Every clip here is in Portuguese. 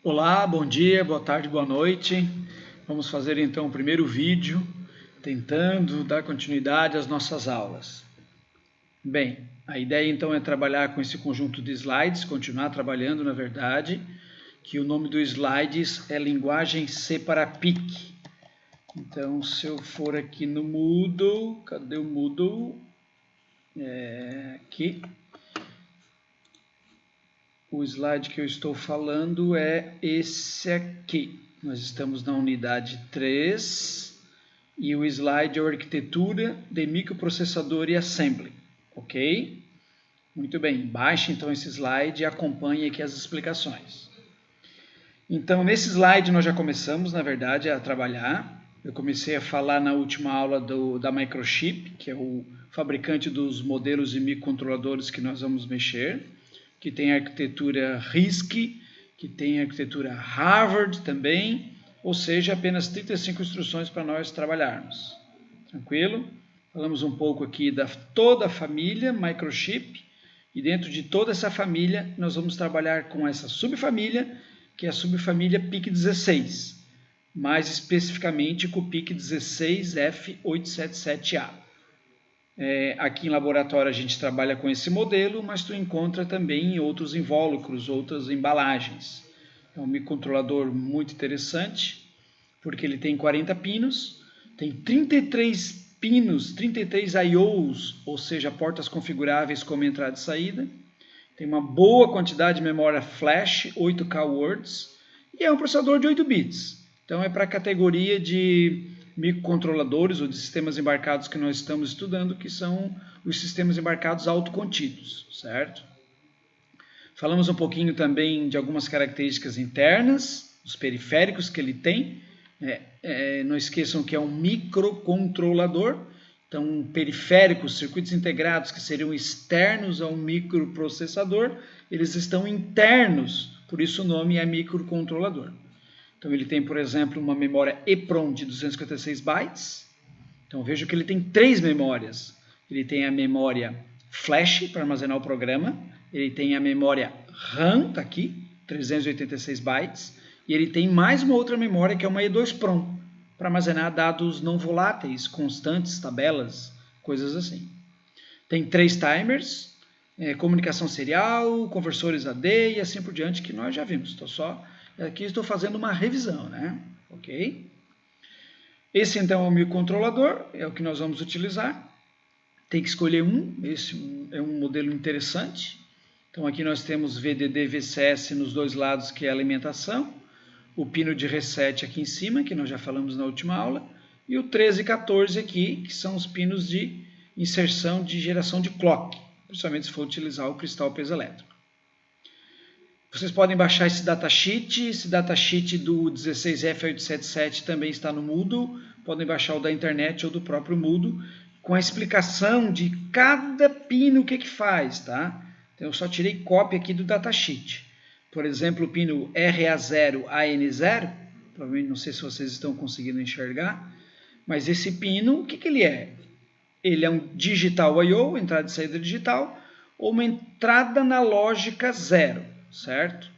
Olá, bom dia, boa tarde, boa noite. Vamos fazer então o primeiro vídeo, tentando dar continuidade às nossas aulas. Bem, a ideia então é trabalhar com esse conjunto de slides, continuar trabalhando na verdade, que o nome do slides é linguagem C para PIC. Então, se eu for aqui no Moodle, cadê o Moodle? Aqui. O slide que eu estou falando é esse aqui. Nós estamos na unidade 3 e o slide é a arquitetura de microprocessador e assembly, ok? Muito bem, baixe então esse slide e acompanhe aqui as explicações. Então, nesse slide nós já começamos, na verdade, a trabalhar. Eu comecei a falar na última aula da Microchip, que é o fabricante dos modelos de microcontroladores que nós vamos mexer, que tem a arquitetura RISC, que tem a arquitetura Harvard também, ou seja, apenas 35 instruções para nós trabalharmos. Tranquilo? Falamos um pouco aqui da toda a família Microchip, e dentro de toda essa família nós vamos trabalhar com essa subfamília, que é a subfamília PIC16, mais especificamente com o PIC16F877A. Aqui em laboratório a gente trabalha com esse modelo, mas tu encontra também outros invólucros, outras embalagens. É um microcontrolador muito interessante, porque ele tem 40 pinos, tem 33 pinos, 33 I/Os, ou seja, portas configuráveis como entrada e saída. Tem uma boa quantidade de memória flash, 8K words, e é um processador de 8 bits. Então é para a categoria de microcontroladores ou de sistemas embarcados que nós estamos estudando, que são os sistemas embarcados autocontidos, certo? Falamos um pouquinho também de algumas características internas, os periféricos que ele tem. Não esqueçam que é um microcontrolador. Então, periféricos, circuitos integrados que seriam externos ao microprocessador, eles estão internos, por isso o nome é microcontrolador. Então, ele tem, por exemplo, uma memória EEPROM de 256 bytes. Então, vejo que ele tem três memórias. Ele tem a memória flash para armazenar o programa, ele tem a memória RAM, está aqui, 386 bytes, e ele tem mais uma outra memória que é uma E2PROM, para armazenar dados não voláteis, constantes, tabelas, coisas assim. Tem 3 timers, comunicação serial, conversores AD e assim por diante, que nós já vimos. Aqui estou fazendo uma revisão, né? Ok? Esse então é o microcontrolador, é o que nós vamos utilizar. Tem que escolher um, esse é um modelo interessante. Então aqui nós temos VDD e VCS nos dois lados, que é a alimentação. O pino de reset aqui em cima, que nós já falamos na última aula, e o 13 e 14 aqui, que são os pinos de inserção de geração de clock, principalmente se for utilizar o cristal piezoelétrico. Vocês podem baixar esse datasheet do 16F877 também está no Moodle, podem baixar o da internet ou do próprio Moodle, com a explicação de cada pino o que faz, tá? Então eu só tirei cópia aqui do datasheet. Por exemplo, o pino RA0AN0, provavelmente não sei se vocês estão conseguindo enxergar, mas esse pino, o que ele é? Ele é um digital I/O, entrada e saída digital, ou uma entrada analógica 0, certo?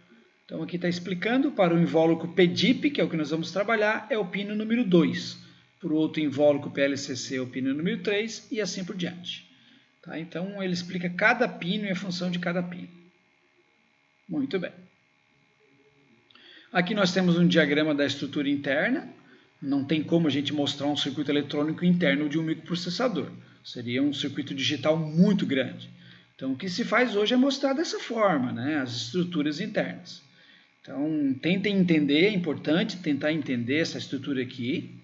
Então aqui está explicando, para o invólucro PDIP, que é o que nós vamos trabalhar, é o pino número 2. Para o outro invólucro PLCC é o pino número 3 e assim por diante. Tá? Então ele explica cada pino e a função de cada pino. Muito bem. Aqui nós temos um diagrama da estrutura interna. Não tem como a gente mostrar um circuito eletrônico interno de um microprocessador. Seria um circuito digital muito grande. Então, o que se faz hoje é mostrar dessa forma, né, as estruturas internas. Então, tentem entender, é importante tentar entender essa estrutura aqui.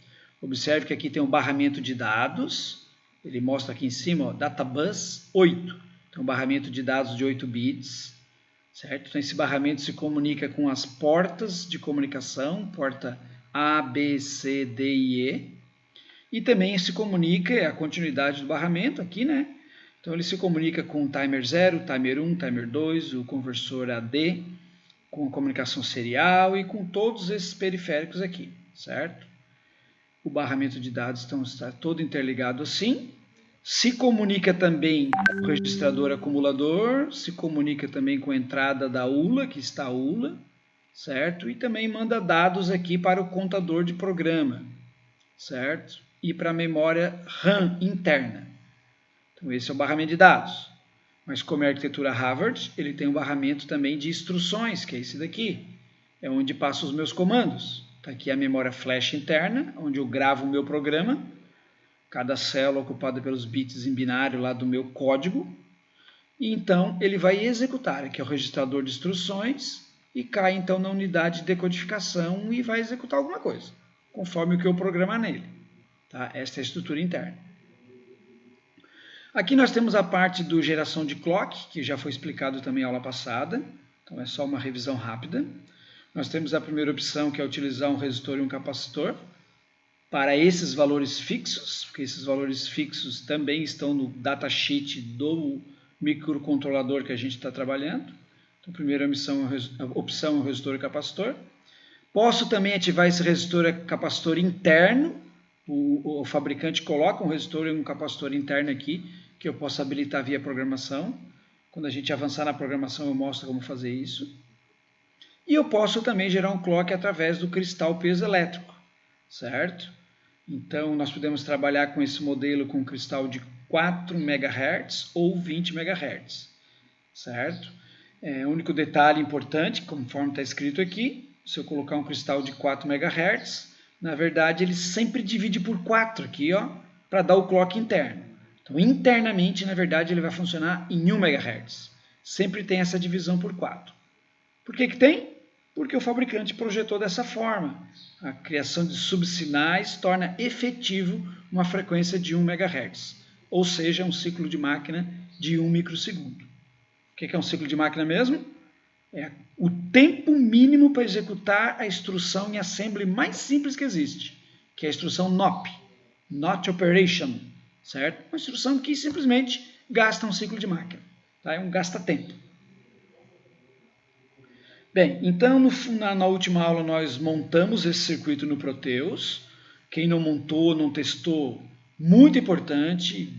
Observe que aqui tem um barramento de dados. Ele mostra aqui em cima, ó, Databus 8. Então, um barramento de dados de 8 bits. Certo? Então, esse barramento se comunica com as portas de comunicação, porta A, B, C, D e E. E também se comunica, é a continuidade do barramento aqui, né? Então, ele se comunica com o timer 0, timer 1, timer 2, o conversor AD, com a comunicação serial e com todos esses periféricos aqui, certo? O barramento de dados então, está todo interligado assim. Se comunica também com o registrador acumulador, se comunica também com a entrada da ULA, que está a ULA, certo? E também manda dados aqui para o contador de programa, certo? E para a memória RAM interna. Então esse é o barramento de dados. Mas como é a arquitetura Harvard, ele tem um barramento também de instruções, que é esse daqui. É onde passo os meus comandos. Está aqui a memória flash interna, onde eu gravo o meu programa. Cada célula ocupada pelos bits em binário lá do meu código. E então ele vai executar, aqui é o registrador de instruções, e cai então na unidade de decodificação e vai executar alguma coisa, conforme o que eu programar nele. Tá? Esta é a estrutura interna. Aqui nós temos a parte do geração de clock, que já foi explicado também na aula passada. Então é só uma revisão rápida. Nós temos a primeira opção, que é utilizar um resistor e um capacitor para esses valores fixos, porque esses valores fixos também estão no datasheet do microcontrolador que a gente está trabalhando. Então, a primeira opção é o resistor e capacitor. Posso também ativar esse resistor e capacitor interno. O fabricante coloca um resistor e um capacitor interno aqui, que eu posso habilitar via programação. Quando a gente avançar na programação, eu mostro como fazer isso. E eu posso também gerar um clock através do cristal piezoelétrico, certo? Então, nós podemos trabalhar com esse modelo com um cristal de 4 MHz ou 20 MHz, certo? O único detalhe importante, conforme está escrito aqui, se eu colocar um cristal de 4 MHz, na verdade ele sempre divide por 4 aqui, ó, para dar o clock interno. Então, internamente, na verdade, ele vai funcionar em 1 MHz. Sempre tem essa divisão por 4. Por que tem? Porque o fabricante projetou dessa forma. A criação de subsinais torna efetivo uma frequência de 1 MHz, ou seja, um ciclo de máquina de 1 microsegundo. O que é um ciclo de máquina mesmo? É o tempo mínimo para executar a instrução em assembly mais simples que existe, que é a instrução NOP, Not Operation, certo? Uma instrução que simplesmente gasta um ciclo de máquina, tá? É um gasta-tempo. Bem, então na última aula nós montamos esse circuito no Proteus. Quem não montou, não testou, muito importante,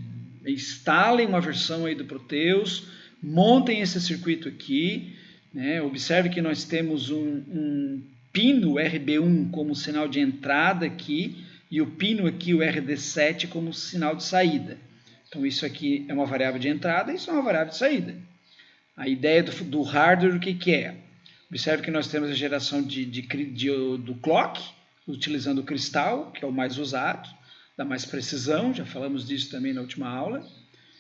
instalem uma versão aí do Proteus, montem esse circuito aqui, né? Observe que nós temos um pino RB1 como sinal de entrada aqui e o pino aqui, o RD7, como sinal de saída. Então isso aqui é uma variável de entrada e isso é uma variável de saída. A ideia do hardware, o que é? Observe que nós temos a geração do clock, utilizando o cristal, que é o mais usado, dá mais precisão, já falamos disso também na última aula.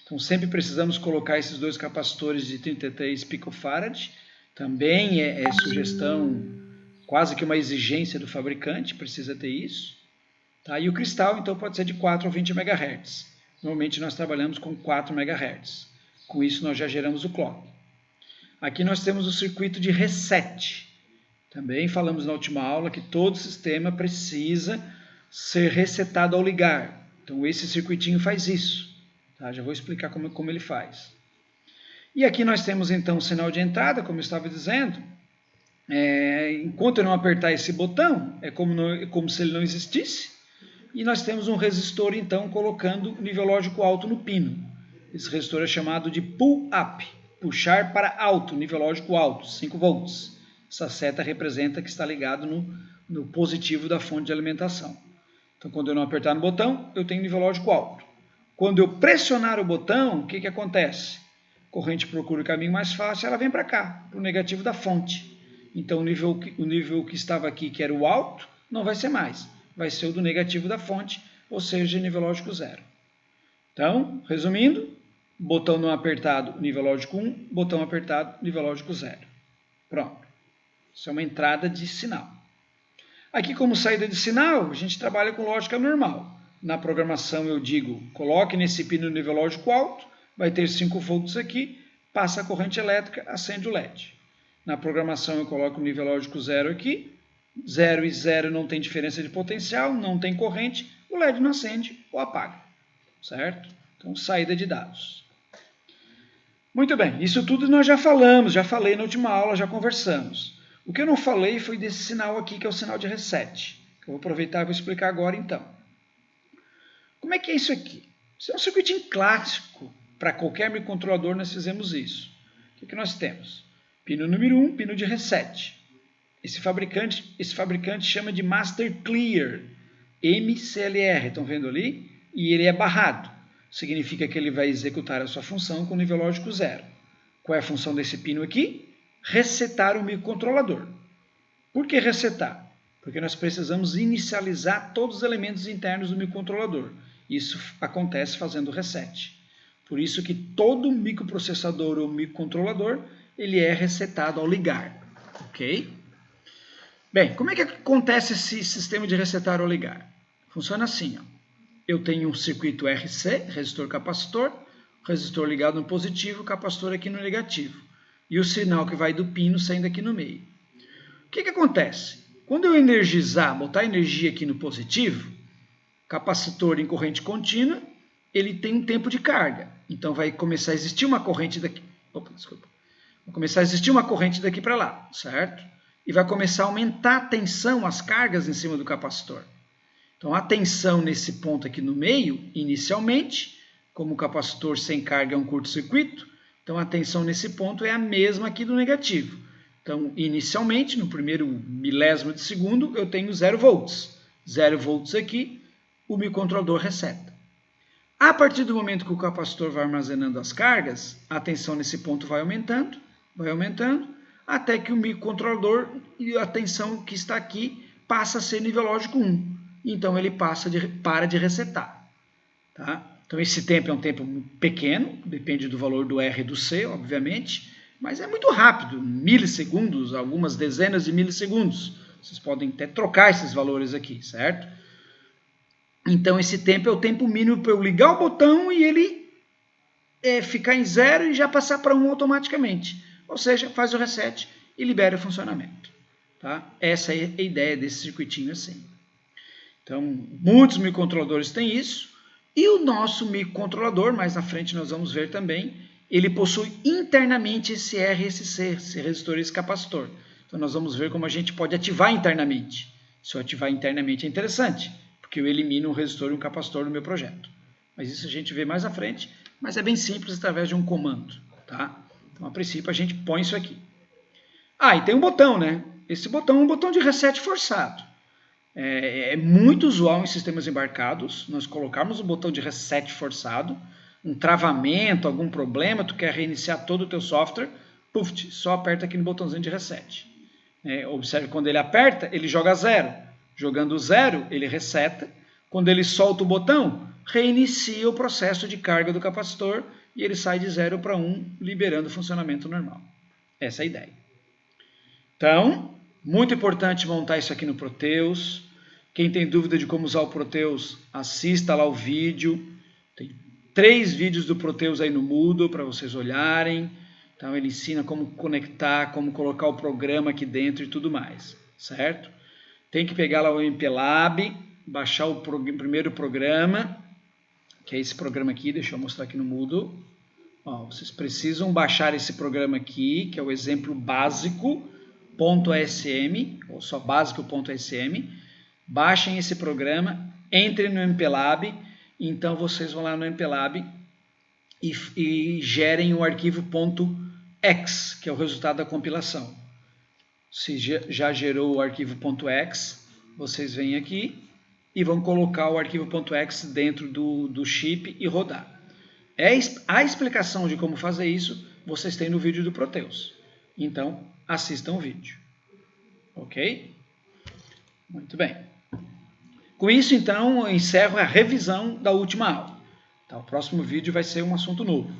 Então, sempre precisamos colocar esses dois capacitores de 33 picofarad. Também é sugestão, quase que uma exigência do fabricante, precisa ter isso. Tá? E o cristal, então, pode ser de 4 ou 20 MHz. Normalmente, nós trabalhamos com 4 MHz. Com isso, nós já geramos o clock. Aqui nós temos o circuito de reset. Também falamos na última aula que todo sistema precisa ser resetado ao ligar. Então esse circuitinho faz isso. Tá? Já vou explicar como ele faz. E aqui nós temos então o sinal de entrada, como eu estava dizendo. Enquanto eu não apertar esse botão, é como se ele não existisse. E nós temos um resistor então colocando nível lógico alto no pino. Esse resistor é chamado de pull-up. Puxar para alto, nível lógico alto, 5 volts. Essa seta representa que está ligado no positivo da fonte de alimentação. Então, quando eu não apertar no botão, eu tenho nível lógico alto. Quando eu pressionar o botão, o que acontece? A corrente procura o caminho mais fácil, ela vem para cá, para o negativo da fonte. Então, o nível que estava aqui, que era o alto, não vai ser mais. Vai ser o do negativo da fonte, ou seja, nível lógico 0. Então, resumindo, botão não apertado, nível lógico 1, botão apertado, nível lógico 0. Pronto. Isso é uma entrada de sinal. Aqui, como saída de sinal, a gente trabalha com lógica normal. Na programação eu digo, coloque nesse pino nível lógico alto, vai ter 5 volts aqui, passa a corrente elétrica, acende o LED. Na programação eu coloco o nível lógico 0 aqui, 0 e 0 não tem diferença de potencial, não tem corrente, o LED não acende ou apaga, certo? Então, saída de dados. Muito bem, isso tudo nós já falamos, já falei na última aula, já conversamos. O que eu não falei foi desse sinal aqui, que é o sinal de reset. Eu vou aproveitar e vou explicar agora, então. Como é que é isso aqui? Isso é um circuitinho clássico. Para qualquer microcontrolador nós fizemos isso. O que nós temos? Pino número 1, pino de reset. Esse fabricante chama de Master Clear, MCLR, estão vendo ali? E ele é barrado. Significa que ele vai executar a sua função com nível lógico 0. Qual é a função desse pino aqui? Resetar o microcontrolador. Por que resetar? Porque nós precisamos inicializar todos os elementos internos do microcontrolador. Isso acontece fazendo reset. Por isso que todo microprocessador ou microcontrolador ele é resetado ao ligar. Ok? Bem, como é que acontece esse sistema de resetar ou ligar? Funciona assim, ó. Eu tenho um circuito RC, resistor capacitor, resistor ligado no positivo, capacitor aqui no negativo. E o sinal que vai do pino saindo aqui no meio. O que acontece? Quando eu energizar, botar energia aqui no positivo, capacitor em corrente contínua, ele tem um tempo de carga. Então vai começar a existir uma corrente daqui. Opa, desculpa. Vai começar a existir uma corrente daqui para lá, certo? E vai começar a aumentar a tensão, as cargas em cima do capacitor. Então a tensão nesse ponto aqui no meio, inicialmente, como o capacitor sem carga é um curto-circuito, então a tensão nesse ponto é a mesma aqui do negativo. Então, inicialmente, no primeiro milésimo de segundo, eu tenho 0 volts. 0 volts aqui, o microcontrolador reseta. A partir do momento que o capacitor vai armazenando as cargas, a tensão nesse ponto vai aumentando, até que o microcontrolador e a tensão que está aqui passa a ser nível lógico 1. Então ele para de resetar. Tá? Então esse tempo é um tempo pequeno, depende do valor do R e do C, obviamente, mas é muito rápido, milissegundos, algumas dezenas de milissegundos. Vocês podem até trocar esses valores aqui, certo? Então esse tempo é o tempo mínimo para eu ligar o botão e ele ficar em 0 e já passar para 1 automaticamente. Ou seja, faz o reset e libera o funcionamento. Tá? Essa é a ideia desse circuitinho assim. Então, muitos microcontroladores têm isso. E o nosso microcontrolador, mais na frente nós vamos ver também, ele possui internamente esse R e esse C, esse resistor e esse capacitor. Então, nós vamos ver como a gente pode ativar internamente. Se eu ativar internamente é interessante, porque eu elimino um resistor e um capacitor no meu projeto. Mas isso a gente vê mais à frente, mas é bem simples através de um comando. Tá? Então, a princípio, a gente põe isso aqui. Ah, e tem um botão, né? Esse botão é um botão de reset forçado. É muito usual em sistemas embarcados nós colocarmos um botão de reset forçado, um travamento, algum problema, tu quer reiniciar todo o teu software, puf, só aperta aqui no botãozinho de reset. Observe, quando ele aperta, ele joga 0. Jogando 0, ele reseta. Quando ele solta o botão, reinicia o processo de carga do capacitor e ele sai de 0 para 1, liberando o funcionamento normal. Essa é a ideia. Então, muito importante montar isso aqui no Proteus. Quem tem dúvida de como usar o Proteus, assista lá o vídeo. Tem 3 vídeos do Proteus aí no Moodle para vocês olharem. Então ele ensina como conectar, como colocar o programa aqui dentro e tudo mais, certo? Tem que pegar lá o MPLAB, baixar o primeiro programa, que é esse programa aqui, deixa eu mostrar aqui no Moodle. Ó, vocês precisam baixar esse programa aqui, que é o exemplo básico.sm, ou só básico.sm. Baixem esse programa, entrem no MPLAB, então vocês vão lá no MPLAB e gerem o arquivo .x, que é o resultado da compilação. Se já gerou o arquivo .x, vocês vêm aqui e vão colocar o arquivo .x dentro do chip e rodar. A explicação de como fazer isso, vocês têm no vídeo do Proteus. Então, assistam o vídeo. Ok? Muito bem. Com isso, então, eu encerro a revisão da última aula. Tá? O próximo vídeo vai ser um assunto novo.